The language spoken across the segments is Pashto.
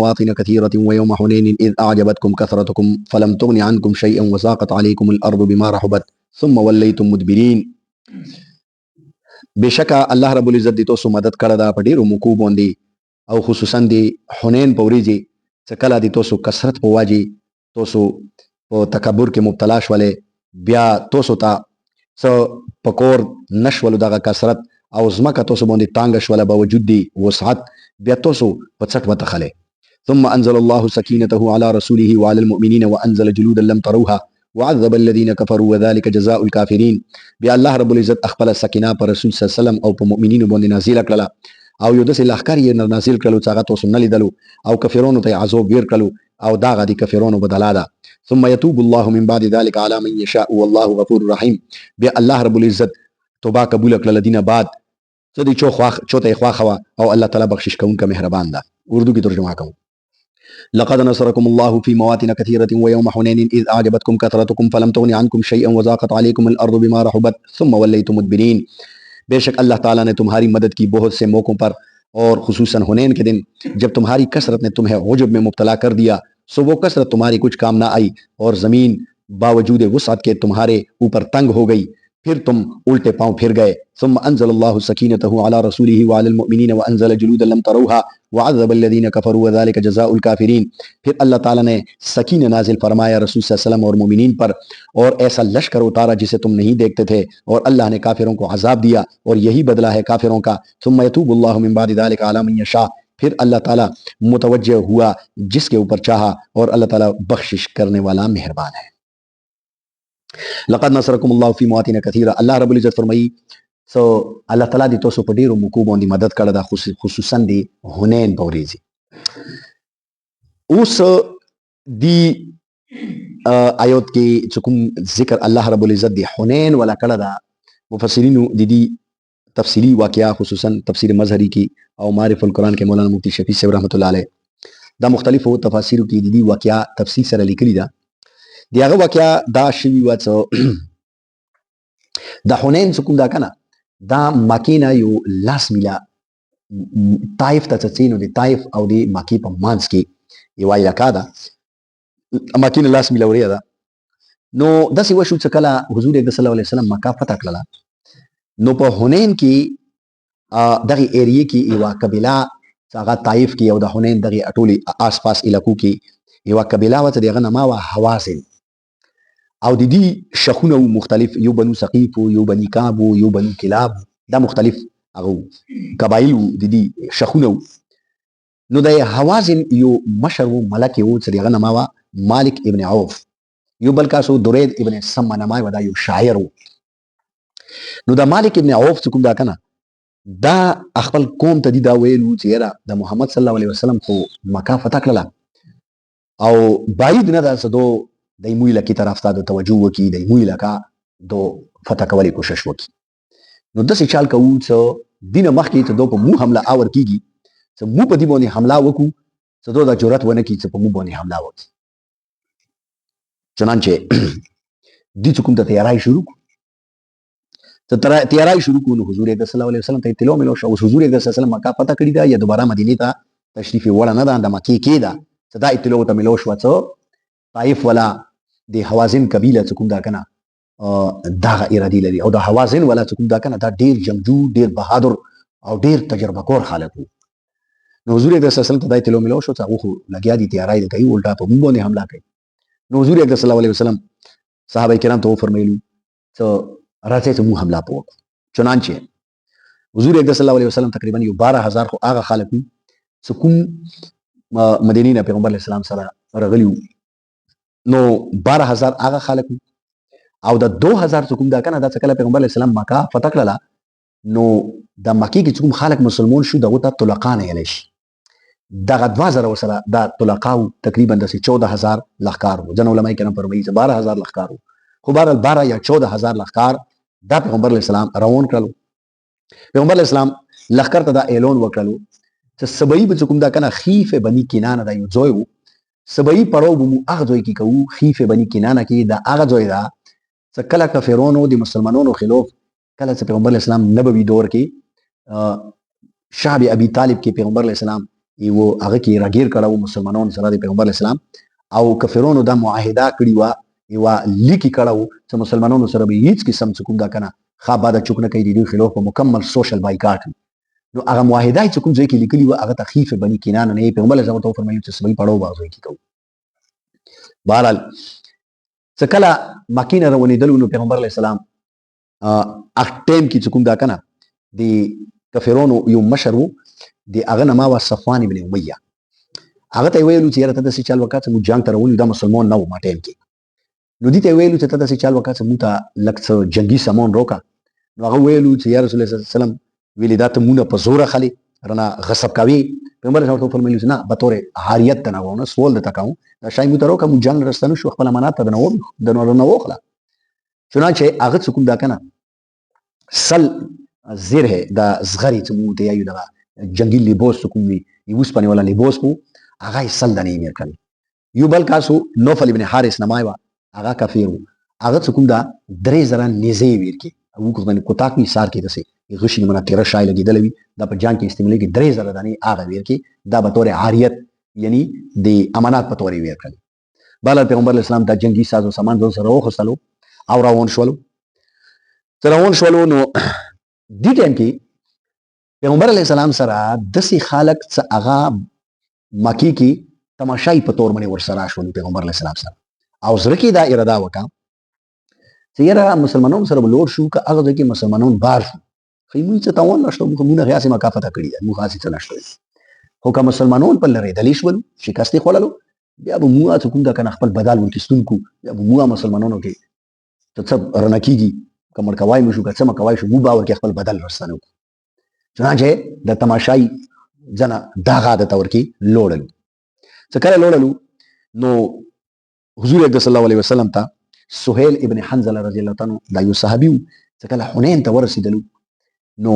مواطن كثيرة ويوم حنين إذ أعجبتكم كثرتكم فلم تغن عنكم شيئا وضاقت عليكم الأرض بما رحبت ثم وليتم مدبرين. بشکا الله رب العزت دې تاسو مدد کړه دا په ډېرو موقعو باندې او خصوصا د حنین په ورځې چې کله دې تاسو کثرت په واجې تاسو په تکبر کې مبتلا شولې بیا تاسو ته څه پکور نشولو دغه کثرت او ځمکه تاسو باندې تانګه شوله باوجود دی وسعت بیا تاسو په څټ وتخلې. ثم انزل الله سكينته على رسوله وعلى المؤمنين وانزل جلودا لم تروها وعذب الذين كفروا وذلك جزاء الكافرين. بیا الله رب العزت خپل سکینه پر رسول صلی الله علیه وسلم او په مؤمنینو باندې نازل کړله او یو داسې لښکر یې نازل کړلو چې هغه تاسو نه لیدلو او کفرونو ته عذاب ور کړلو او داغه دي کفرونو بدلا ده. ثم يتوب الله من بعد ذلك على من يشاء والله غفور رحيم. بیا الله رب العزت توبه قبول کړل دینه بعد څه دي چوته خواخوا او الله تعالی بخشش کوونکی مهربان ده. اردو کی ترجمه کوم. لقد نصركم الله في مواطن كثيرة ويوم حنين إذ أعجبتكم كثرتكم فلم تغن عنكم شيئا وضاقت عليكم الأرض بما رحبت ثم وليتم مدبرين. बेशक अल्लाह ताला ने तुम्हारी मदद की बहुत से मौकों पर और खुसूसन हुनैन के दिन जब तुम्हारी कसरत ने तुम्हें उजुब में मुब्तला कर दिया सो वो कसरत तुम्हारी कुछ काम ना आई और ज़मीन बावजूद वुसअत के तुम्हारे ऊपर तंग हो गई फिर तुम उल्टे पांव फिर गए. ثم انزل الله سكينته على رسوله وعلى المؤمنين وانزل جلودا لم تروها وعذب الذين كفروا وذلك جزاء الكافرين. फिर अल्लाह ताला ने सकीना नाजिल फरमाया रसूल सल्लल्लाहु अलैहि वसल्लम और मोमिनीन पर और ऐसा लश्कर उतारा जिसे तुम नहीं देखते थे और अल्लाह ने काफिरों को अजाब दिया और यही बदला है काफिरों का. ثم يتوب الله من بعد ذلك على من يشاء. फिर अल्लाह ताला मुतवज्जह हुआ जिसके ऊपर चाहा और अल्लाह ताला बख्शिश करने वाला मेहरबान है. लक़द नसरकुम अल्लाहु फी मवातिन कसीरा. अल्लाह रब्बुल इज्जत फरमाई सो अल्लाह ताला दې تاسو په ډیرو موقعو باندې مدد کړه دا خصوصا دی حنین په ورځې. اوس دی آیات کې چې کوم ذکر الله رب العزت دی حنین ولا کړه دا مفسرینو د دې تفصیلی واقعا خصوصا تفسیر مظهری کې او معرف القرآن کې مولانا مفتی شفیع صاحب رحمت الله علیه دا مختلفو تفاسیر کې د دې واقعا تفصیل سره لیکلي ده. دی هغه واقعا دا شوی و چې د حنین چې کوم دا کنه دا مکینه یو لاس میله طائف ته څینو دی طائف او دی مکی په مانس کې یو علاقه ده مکینه لاس میله وریا ده. نو داسې وشو چې کله حضور صلی الله علیه وسلم مکه فتح کړله نو په حنین کې دغه ایریه کې یو قبیله چې هغه طائف کې او د حنین دغه اټولي آس پاس علاقو کې یو قبیله و چې دغه نامه وا حوازن او د دې شخونه مختلف یو بنو ثقيف یو بني کعب یو بنو کلاب دا مختلف هغه قبایل د دې شخونه. نو د حوازن یو مشر ملک یو چې دغه نامه وا مالک ابن عوف یو بل کاسو درید ابن سم نامه ودا یو شاعر. نو دا مالک ابن عوف کوم دا کنه دا خپل قوم ته دا ویلو چې د محمد صلی الله علیه وسلم خو مکه فتح کړله او بعید نه ده چې دو د موی لکی طرف ته د توجه وکي د موی لکا دو فتح کولې کوشش وکي. نو داسې چال کوو چې دینه مخکې ته دو په مو حمله آور کیږي چې مو په دې باندې حمله وکړو چې دو دا جرأت ونه کړي چې په مو باندې حمله وکړي. چنانچه دې کوم ته تیاری شروع تیاری شروع کړو. نو حضور صلی الله علیه وسلم ته اطلاع ملو شو. حضور صلی الله علیه وسلم مکه فتح کړی دا یا دوباره مدینه ته تشریف وړ نه ده د مکې کې ده چې دا اطلاع ته ملو شو چې طائف ولا د حوازن قبیله چې کوم دا کنه دغه ارادي لري او د حوازن ولا چې کوم دا کنه دا ډیر جنگجو ډیر بهادر او ډیر تجربه کور خلک وو. نو حضور صلی الله علیه وسلم ته دا اطلاع ملو شو چې هغه لګیا دي تیاری کوي الټا په موږ باندې حمله کوي. نو حضور صلی الله علیه وسلم صحابه کرام ته فرمایلو چې راځي چې موږ حمله وکړو. چنانچه حضور صلی الله علیه وسلم تقریبا یو 12000 خو هغه خلک چې کوم مدینه نه پیغمبر علیه السلام سره راغلیو نو 12000 هغه خلک او د 2000 کوم دا کنه دا کله پیغمبر علیه السلام مکه فتح کړله نو د مکی کې کوم خلک مسلمان شو دغه ته طلقان یې لشي دغه 2000 سره دا طلقاو تقریبا د 14000 لخکار وو. جن علماء کرام فرمایي 12000 لخکار خو بهر 12 یا 14000 لخکار دا پیغمبر علیه السلام روان کړلو. پیغمبر علیه السلام لخکر ته دا اعلان وکړلو چې سبعی به کوم دا کنه خیف بنی کنانه دا یو ځای وو سبعی پړاو به مو هغه ځای کې کوو خیف بنی کنانه کې دا هغه ځای دا چې کله کافرونو د مسلمانانو خلاف کله چې پیغمبر علیه السلام نبوي دور کې شعب ابي طالب کې پیغمبر علیه السلام یو هغه کې راګیر کړه مسلمانانو سره د پیغمبر اسلام او کفرونو دا معاهده کړی و یو لیکي کړه چې مسلمانانو سره به هیڅ قسم څه کوم دا کنه خاباده چوک نه کوي د خلاف په مکمل سوشل بایکاټ نو هغه معاهده چې کوم ځای کې لیکلي و هغه تخفیف بني کنانه نه پیغمبر اسلام ته فرمایي چې سبي پړو بازو کې کو بهرحال څکلا مکینه روانېدل نو پیغمبر علیه السلام اخ ټیم کې چې کوم دا کنه د کفرونو یو مشر و د هغه نما و صفوان ابن امیه هغه ته ویلو چې یاره ته داسې چل وکړه چې موږ جنګ ته راولو دا مسلمان نه و ما ټیم کې نو دې ته ویلو چې ته داسې چل وکړه چې موږ ته لږ څه جنګي سامان راوکړه نو هغه ویلو چې یا رسول الله صلی الله علیه وسلم ویلي دا ته مونږ په زوره خلي رانه غصب کوي پیغمبر صلی الله علیه فرمایلی نه به طور حاریت ته نه وونه سوال درته کوم دا شای موږ ته راوکړه موږ جنګ رسته نشو خپل امانات ته د نه وخله چنانچه هغه څه کوم دا کنه سل زره دا زغری چې موږ ته یایو دغه جنگي لباس کوم وي یوس پنی ولا لباس کو هغه سل دنه یې کړی یو بل کاسو نوفل ابن حارث نمایوا هغه کافر هغه څه کوم دا درې زره نيزي ورکی او کو باندې کوتاک می سار کې دسه غشي منه 13 شای لګیدلوي دا په جان کې استعمالي کې درې زره دنه هغه ورکی دا به تور عاریت یعنی د امانات په تور ورکړي بل پیغمبر اسلام دا جنگي سازو سامان ځو سره وخصلو او روان شولو نو دې ټیم کې پیغمبر علیه السلام سره دسي خالق څه هغه مکی کې تماشای په تور باندې ورسره شول پیغمبر علیه السلام سره او زړه کې دا اراده وکړه چې یاره مسلمانانو سره بلور شو که هغه ځکه مسلمانان بار شو خیمه چې تاوان نشته موږ غیاسي مکافته کړی موږ خاصی څه نشته خو که مسلمانان په لری دلیش ول شکست خوللو بیا به موږ څه کوم دا کنه خپل بدل ورتستون کو بیا به موږ مسلمانانو کې څه رنکیږي کومر کوي مشو که څه مکوای شو موږ باور کې خپل بدل ورسانو چنانچه د تماشای جنا داغه د تور کې لوړل څه کله لوړلو نو حضور اکرم صلی الله علیه وسلم ته سهیل ابن حنظله رضی الله تعالی دا یو صحابي چې کله حنین ته ورسېدلو نو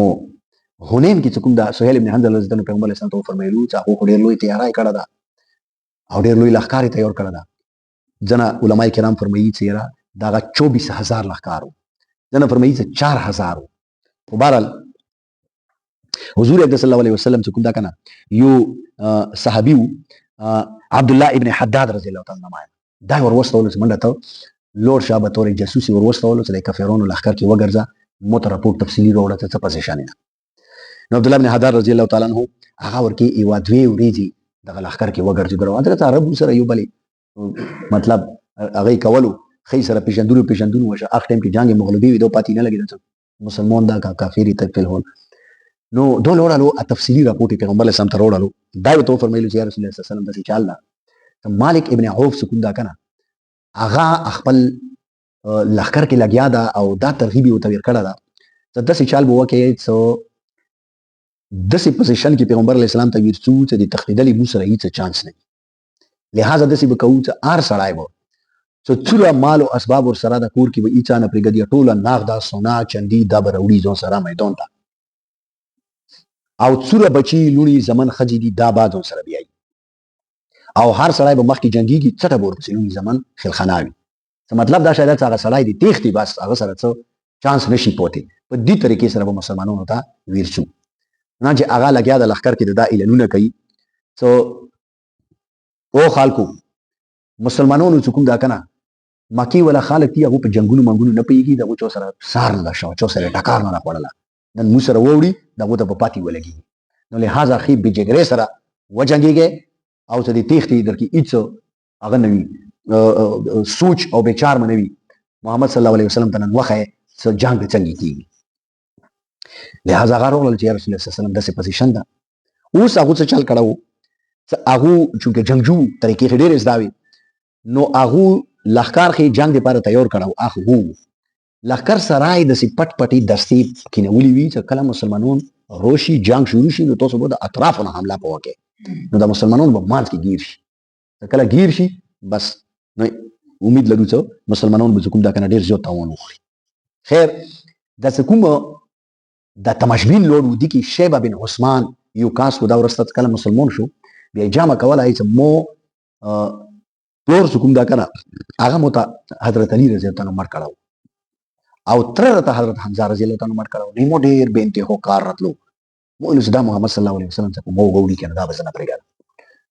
حنین کې کوم دا سهیل ابن حنظله رضی الله پیغمبر اسلام ته فرمایلو چې هغه ډېر لوی تیاری کړی دا او ډېر لوی لخر تیار کړی دا ځنه علماء کرام فرمایي چې را دا 24000 لخر ځنه فرمایي چې 4000 په بهرحال حضور اکرم صلی الله علیه وسلم چې کوم دا کنه یو صحابي عبد الله ابن حداد رضی الله تعالی عنہ دا وروستول چې منډه ته لور شابه تورې جاسوسي وروستول چې د کافرونو لخر کې وګرځا موته راپور تفصیلی وروړه څه پوزیشن نه نو عبد الله ابن حداد رضی الله تعالی عنہ هغه ورکی یو دوی وريجي د لخر کې وګرځي درو حضرت عرب سره یو بلی مطلب هغه کولو خې سره پیژندلو وشه اخ ټیم کې جنگ مغلوبي وي دو پاتې نه لګیدل مسلمان دا کافری تکفل هول نو دول وړالو تفصیلی راپور پیغمبر اسلام ته وړالو دا ته فرمایلو چې رسول الله صلی الله علیه وسلم د چال مالک ابن عوف سکون دا کنه هغه خپل لخر کې لګیا دا او دا ترغیب او تویر کړه دا د داسې چال بو کې څو داسې پوزیشن کې پیغمبر علیه السلام ته ورڅو چې د تخریدلې مو سره هیڅ چانس نه لہذا داسې وکاو چې ار سړای وو چې څوره مال او اسباب ور سره د کور کې به هیڅ نه پرګدي ټوله ناغ دا سونا چندي دا بروړي ځو سره میدان ته او څوره بچي لونی زمن خجی دي دا باد سره بیاي او هر سړی به مخکې جنگيږي څټه بور پسې لونی زمن خلخناوي څه مطلب دا شاید هغه سړی دي تختی بس هغه سره څه چانس نشي پوتې په دې طریقې سره به مسلمانانو ته ورچو نه چې هغه لګیا د لخر کې د اعلانونه کوي څو او خلکو مسلمانانو چې کوم دا کنه مکی ولا خلک دی هغه په جنگونو منګونو نه پیږي دغه چو سره سار نه شو چو سره ټکار نه خړله نن مو سره ووري دغه ته په پاتې ولګي نو لہذا خې بجګره سره وجنګيږي او ته دې تختی درکې هیڅ هغه نوي سوچ او بیچار منوي محمد صلی الله علیه وسلم ته نن وخه څه جنگ څنګه کیږي لہذا غاړو ول چې رسول الله صلی الله علیه وسلم داسې پوزیشن ده اوس هغه څه چل کړو هغه چې جنگجو طریقې ډېر زداوي نو هغه لخر خې جنگ لپاره تیار کړو هغه لخر سرای د سی پټ پټي دستي کینولې وی چې کله مسلمانون روشي جنگ شروع شي نو تاسو به د اطرافونو حمله وکړي نو د مسلمانانو په مانځ کې گیر شي کله گیر شي بس نو امید لرو چې مسلمانانو به کوم دا کنه ډیر زیات تاوان وکړي خیر د کوم د تماشبین لوړ ودی کې شیبه بن عثمان یو کاس کو دا ورسته کله مسلمان شو بیا جامه کوله چې مو پلور کوم دا کنه هغه مو ته حضرت علی رضی الله عنه مر کړو او تر ته حضرت حمزه رضی الله عنه مر کړو نیمو ډیر بنته هو کار راتلو مو دا محمد صلی الله علیه وسلم څخه مو غوړي کنه دا بزنه پرېګا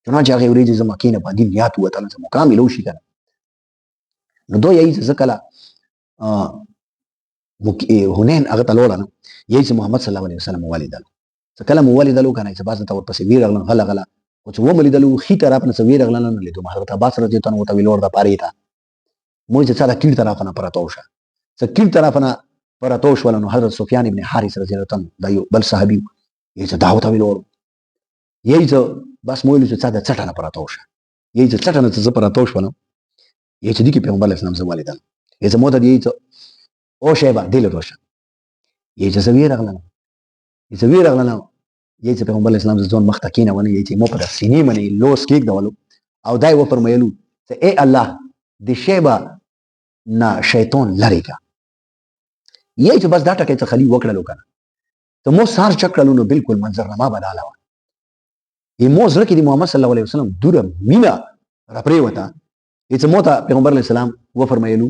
چنانچه هغه ورېږي زما کینه باندې نیات وته نه مقام له شي کنه نو دوی یې ځکه هنین هغه ته لوړه یې چې محمد صلی الله علیه وسلم ولیدل څه کله مو ولیدلو کنه چې باز ته ورپسې ویرغلن غلا او چې و ملیدلو خې طرف نه ویرغلن نه لیدو حضرت عباس رضی الله عنه ته ویلور د پاره تا مو چې څا کیر طرف نه پراتوشه څه کیر طرف نه پراتوش ولنو حضرت سفیان ابن حارث رضی الله عنه دا یو بل صحابي یې چې دعوت ویلور یې چې بس مو چې څا د څټه نه پراتوشه یې چې څټه نه څه پراتوش ونه یې چې د پیغمبر اسلام زما لیدل یې چې مو ته یې او شیبه دل روشه یې چې زوی رغلنه یې زوی رغلنه یې چې پیغمبر اسلام ځون مخ تکینه ونه یې چې مو په سینې باندې لوس کېک دولو او دای و فرمایلو چې اے الله د شیبه نه شیطان لری کا یې چې بس دا ټکه ته خلی وکړلو کنه ته مو سار چکړلو نو بالکل منظرنامه بداله و یې مو زړه کې د محمد صلی الله علیه وسلم دوره مینا را پرې وتا یې چې مو ته پیغمبر اسلام و فرمایلو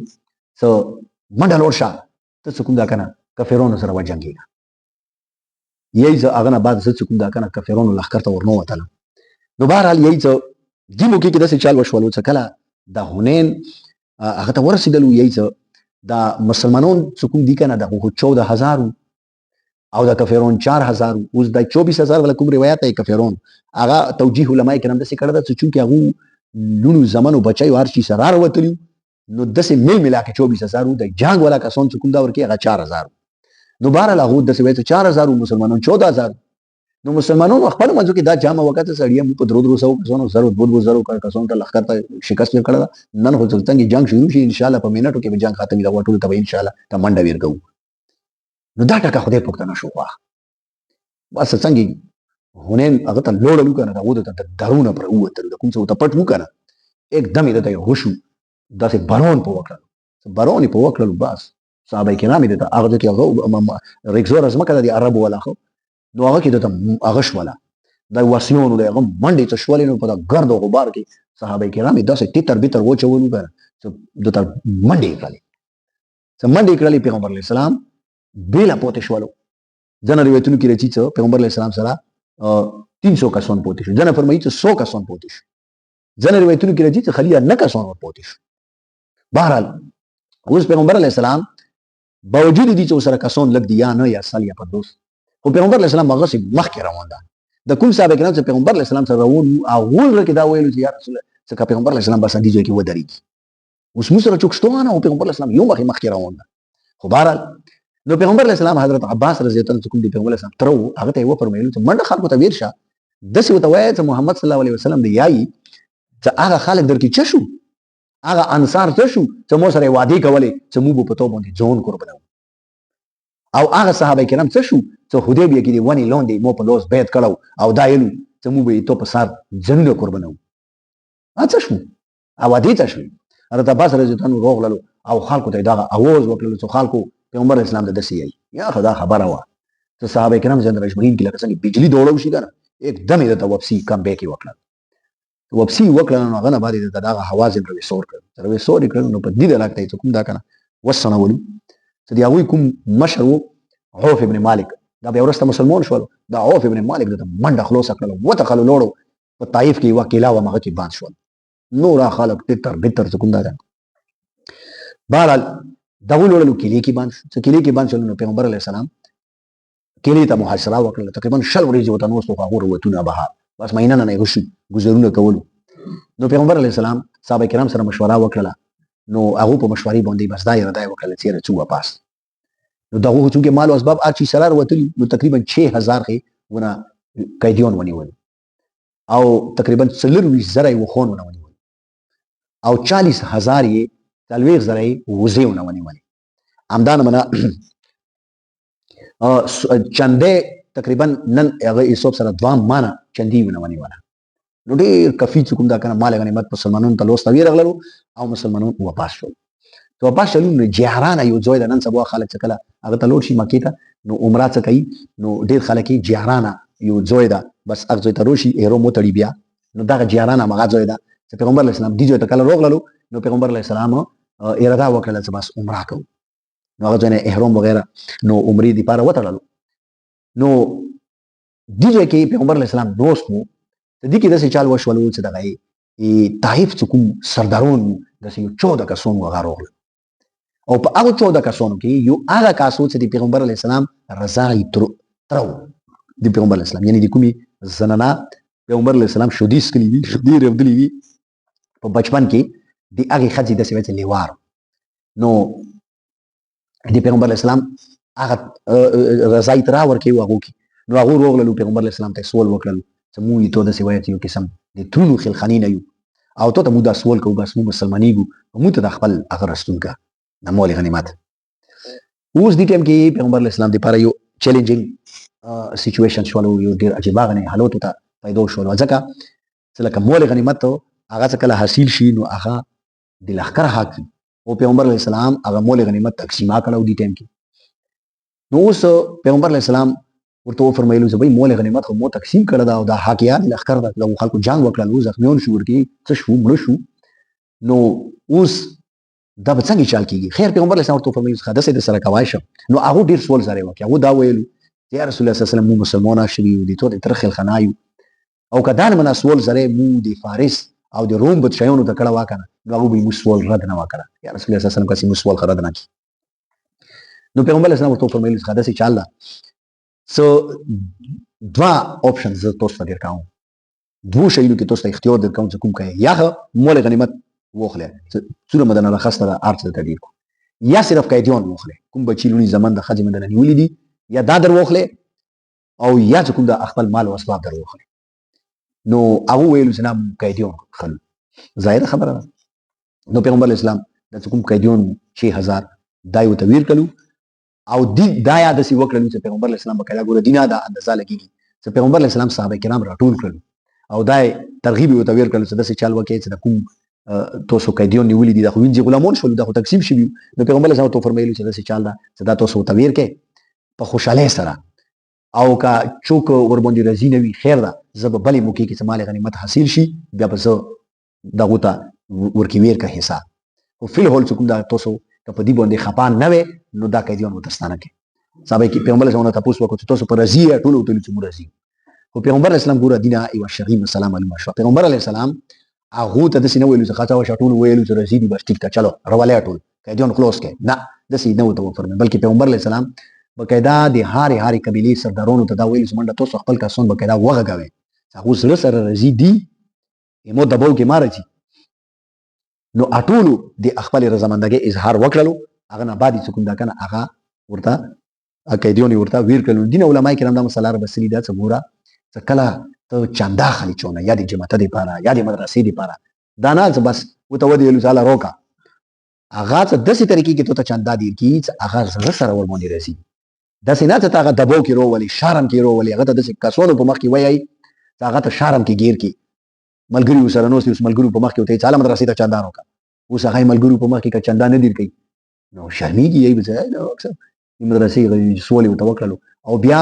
څه منډه لور شه ته کوم دا کنه کافرونو سره وجنګي یې ځ هغه نه بعد څه کوم دا کنه کافرونو لخر ته ورنو وتل نو بهرحال یې ځ دیمو کې داسې چال وشولو څه کله د هنین هغه ته ورسېدلو یې ځ د مسلمانون څه کوم دي کنه د 14000 او د کافرون 4000 اوس د 24000 ولا کوم روایت ای کافرون هغه توجیه علماء کرام داسې کړه چې چونکه هغه لونو زمانو بچایو هر شي سره وروتلی نو دسه ملا کې 24000 د جنگ والا کسان چې کوم دا ورکی هغه 4000 نو بهر له هغه دسه وایي 4000 مسلمانانو 14000 نو مسلمانانو خپل منځو کې دا جامه وخت سړی په درو درو سو کسانو ضرورت بود زرو کسانو ته لخر ته شکست کړه نن خو څنګه جنگ شروع شي ان شاء الله په مینټو کې به جنگ ختمي دا ټول ته ان شاء الله ته منډه ورګو نو دا ټکه خدای پوښتنه شو واه بس څنګه هونین هغه ته لوړلو کنه دا وته ته درونه پر وته د کوم څه ته پټ وکنه एकदम دې ته هوشو داسې بارون په وکړل بارون په وکړل بس صحابه کرام دې ته هغه کې هغه ریکزور ازمه کړه دي عرب ولا خو نو هغه کې ته هغه شولا دا واسیونو له هغه منډي ته شولې نو په دا ګرد او غبار کې صحابه کرام داسې تیتر بیتر وچولو کنه د تر منډي کړل څه منډي کړل پیغمبر علیه السلام بیلا پوتې شولو ځنه روایتونو کې راځي چې پیغمبر علیه السلام سره 300 کسان پوتې شو ځنه فرمایي چې 100 کسان پوتې شو ځنه روایتونو کې راځي چې خلیه نه کسان پوتې شو بهرحال اوس پیغمبر علیه السلام باوجود دي چې سره کسان لګ دي یا نه یا سال یا 50 خو پیغمبر علیه السلام هغه سي مخکې روان ده د کوم صاحب کې چې پیغمبر علیه السلام سره روان او اول کې دا ویلو چې یا رسول الله چې پیغمبر علیه السلام بس دي چې ودرېږي اوس موږ سره چوکشتونه او پیغمبر علیه السلام یو مخکې روان ده خو بهرحال نو پیغمبر علیه السلام حضرت عباس رضی الله عنه کوم دي پیغمبر علیه السلام ترو هغه ته و فرمایلو چې منډه خلکو ته ورشه دسه وته وایي چې محمد صلی الله علیه وسلم دی یای چې هغه خلک درکې چشو هغه انصار چشو چې مو سره وادي کولې چې موږ په تو باندې ځون قربانو او هغه صحابه کرام چشو چې حدیبیه کې دی ونی لوندې مو په لوس بیت کړو او دا یلو چې موږ به تو په سار ځنه قربانو اته شو او دې ته شو حضرت عباس رضی الله عنه روغللو او خلکو ته دا اواز وکړل چې خلکو پیغمبر اسلام د دسی یا خدا خبره وا چې صحابه کرام زنده اجمعین کې لکه څنګه بجلی دوړو شي کنه एकदम د توپسی کم به کې وکړل وپسی وکړل نو هغه نه باندې دا حوازن روي سور کړ روي سور کړ نو په دې لکه ته کوم دا کنه وسنه ولو چې دی هغه کوم مشر عوف ابن مالک دا به ورسته مسلمان شول دا عوف ابن مالک د منډه خلاص کړل وته خلو لوړو په طائف کې وکیلا و مغه کې باندې شول نور خلق تتر بتر کوم دا بهرحال دغه لوړلو کلی کې باندې چې کلی کې باندې نو پیغمبر علیه السلام کلی ته محاصره وکړه تقریبا شل ورځې وته نو څو هغه وروتونه به بس مینه نه غشي گزارونه کول نو پیغمبر علیه السلام صحابه کرام سره مشوره وکړه نو هغه په مشورې باندې بس دا یې وکړه چې رچو واپس نو دغه چې مال او اسباب اچي سره وتلی نو تقریبا 6000 کې ونه قیدیون ونیول او تقریبا 40,000 وخون ونیول او 40,000 یې تلويغ زرعي وزيونه ونیولې همدان منا چنده تقریبا نن هغه حساب سره دوام معنا چندي ونیوله نو ډېر کفي کوم دا کنه مال غنیمت مسلمانانو ته لوس تویر غلرو او مسلمانانو واپس شول تو واپس شول نو جهران یو ځای د نن سبا خلک کله هغه ته لوټ شي مکه ته نو عمره څه کوي نو ډېر خلک یې جهران یو ځای دا بس هغه ځای ته روشي ایرو مو تړي بیا نو دا جهران هغه ځای دا چې پیغمبر اسلام دی ځای ته کله روغللو نو پیغمبر علیه السلام اراده وکړه چې بس عمره کوو نو هغه ځای احرام وغیرہ نو عمرې دی پاره وتړلو نو دې ځای کې پیغمبر علیه السلام دوست وو. د دې کې داسې چال وشول چې دغه طایف چې کوم سردارون داسې یو 14 کسان وو هغه راغلل او په هغه 14 کسانو کې یو هغه کس و چې د پیغمبر علیه السلام رضا یې تر د پیغمبر علیه السلام یعنې د کومې زنانه پیغمبر علیه السلام شودې څښلې وي شودې رودلې وي په بچپن کې د هغې ښځې داسې وایي چې لیوار نو د پیغمبر علیه السلام هغه رضا یې ته راورکوي هغو کې نو هغو راغللو پیغمبر علیه السلام ته یې سوال وکړل چې موږ یې تو داسې وایو چې یو قسم د ترونو خلخاني نه یو او تو ته موږ دا سوال کوو بس موږ مسلمانېږو موږ ته د خپل هغه رسول که د مول غنیمت. اوس دې ټایم کې پیغمبر علیه السلام دپاره یو چیلنجینګ سیچویشن شولو یو ډېر عجیبه غنې حالاتو ته پیدا شولو ځکه چې لکه مول غنیمت هغه څه کله حاصل شي نو هغه د لښکر حق وي او پیغمبر علیه السلام هغه مول غنیمت تقسیمه کړه دې ټایم کې. نو اوس پیغمبر علیه السلام ورته وفرمایلو چې بھائی مول غنیمت خو مو تقسیم کړه دا او دا حاکیان لښکر د دغو خلکو جنګ وکړلو زخمیان شو ورکې څه شو مړه شو نو اوس دا به څنګه چال کېږي. خیر پیغمبر علیه السلام ورته وفرمایلو چې داسې د سره کوای شه نو هغو ډېر سوال زری وکړي هغو دا ویلو چې یا رسول الله صلی الله علیه وسلم مو مسلمانان شوي یو د تو د تره خلخنا یو او که دا نه منه سوال زری مو د فارس او د روم بادشاهانو ته کړه واکنه نو هغو به یې مو سوال رد نه وکړه یا رسول الله صلی الله علیه وسلم کسې مو سوال رد نه کړي. نو پیغمبر علیه السلام ورته وفرمایلو چې داسې چال ده څه دوه اپشن زه تاسو ته درکوم دوو شیانو کې تاسو ته اختیار درکوم چې کوم کوئ یا مول غنیمت واخلئ څونه مو درنه راخسته ده هر څه درته ډېر کړو یا صرف قیدیان واخلئ کوم بچي لوڼي زمن د ښځې مې درنه نیولي دي یا دا در واخلئ او یا چې کوم د خپل مال او اسباب در واخلئ. نو هغه ویلو چې نه قیدیان خلو ظاهره خبره ده. نو پیغمبر علیه السلام دا چې کوم قیدیان 6000 دا یې ورته ویر کړلو او دا یا داسې وکړلو چې پیغمبر علیه السلام بقاعده ګوره دینه دا اندازه لګېږي چې پیغمبر علیه السلام صحابه کرام راټول کړلو او دا یې ترغیب یې ورته ویر کړلو چې داسې چال وکړئ چې د کوم تاسو قیدیان نیولي دي دا خو وینځي غلامان شولو دا خو تقسیم شوي نو پیغمبر علیه السلام ورته وفرمایلو چې داسې چال ده چې دا تاسو ورته ویر کړئ په خوشحالۍ سره او که څوک ورباندې راضي نه وي خیر ده زه به بلې موقع کې چې مال غنیمت حاصل شي بیا به زه دغو ته ورکې ویر که حصه خو فی الحال چې کوم دا تاسو که په دې باندې خفا نه وې نو دا قیدیان ورته ستانه کړئ. صحابه کې پیغمبر علیه السلام تپوس وکړو چې تاسو په راضي یې ټول ورته ویلو چې موږ راضي خو پیغمبر علیه السلام ګوره دینه یوه شرعي مسله معلومه شوه. پیغمبر علیه السلام هغو ته داسې نه ویلو چې ښه څه ټول ویلو چې راضي دي بس ټیک ده چلو رولی ټول قیدیان خلاص کړئ نه داسې نه ورته وفرمایل بلکې پیغمبر علیه السلام بقاعده د هارې قبیلې سردارانو ته دا ویلو چې منډه تاسو خپل کسان بقاعده وغږوئ چې هغو زړه سره راضي دي مو دباو کې ما راځي نو ټولو د خپل رضامندګۍ اظهار وکړلو هغه نه بعد چې کوم دا کنه هغه ورته قیدیان ورته ویر کړلو. دین علماء کرام دا مسله بسلی ده چې ګوره چې کله ته چنده اخلي چونه یا د جماعت دپاره یا د مدرسې دپاره دا نه چې بس ورته ودرېږلو چې هله روکه هغه څه داسې طریقې کې ته چنده دیر کړي چې هغه زړه سره ورباندې رسي داسې نه چې ته هغه دباو کې راولي شرم کې راولي هغه ته داسې کسانو په مخ کې وایي چې هغه ته شرم کې ګیر کړي ملګري ورسره ناست اوس ملګرو په مخ کې ورته یې چې هله مدرسې ته چنده راکړه اوس هغه یې ملګرو په مخ کې که چنده نه دیر کوي نو شرمېږي یی به چې مدرسې سوال یې ورته وکړلو او بیا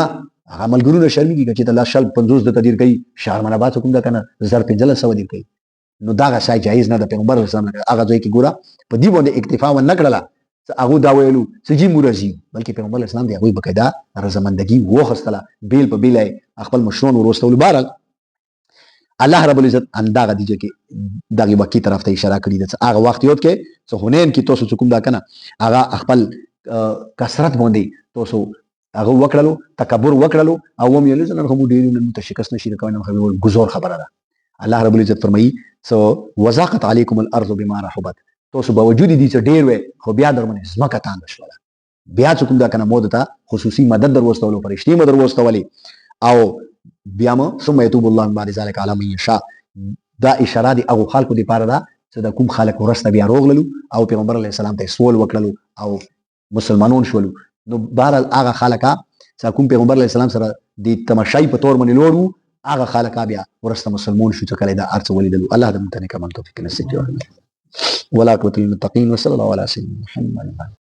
هغه ملګرو نه شرمېږي که چې ته لا شل 50 درته دیر کوي شهرمنه بعد کوم ده که نه 1500 دیر کوي نو دغه شی جایز نه ده. پیغمبر علیه السلام هغه ځای کې ګوره په دې باندې اکتفا ونه کړله چې هغو دا ویلو چې جي موږ راځي بلکې پیغمبر علیه السلام د هغوی بقاعده رضامندګي واخیستله بیل په بیله یې خپل مشران وروستولو. بهرحال الله رب العزت همدغه دې ځای کې دغې واقعې طرف ته اشاره کړې ده چې هغه وخت یاد کړئ چې حنین کې تاسو چې کوم دا که نه هغه خپل کثرت باندې تاسو هغه وکړلو تکبر وکړلو او ومې ویلو چې نن خو موږ ډېر نن ته شکست نشي کولی نن خو ګزار خبره ده. الله رب العزت فرمایي وضاقت علیکم الارض بما رحبت تاسو باوجود دې چې ډېر وی خو بیا در باندې ځمکه تانده شوله بیا چې کوم دا که نه مو ته خصوصي مدد در واستولو فرشتې مو در واستولې او بیا مو ثم یتوب الله من بعد ذلک علی من یشاء دا اشاره د هغو خلکو دپاره ده چې د کوم خلک وروسته بیا راغللو او پیغمبر علیه السلام ته سوال وکړلو او مسلمانان شولو. نو بهرحال هغه خلکه چې کوم پیغمبر علیه السلام سره د تماشای په طور باندې لوړ وو هغه خلکه بیا وروسته مسلمان شو چې کله دا هر څه ولیدلو. الله د موږ ته نیک عمل توفیق نصیب کړي. والعاقبة للمتقین وصلی الله علی سیدنا محمد.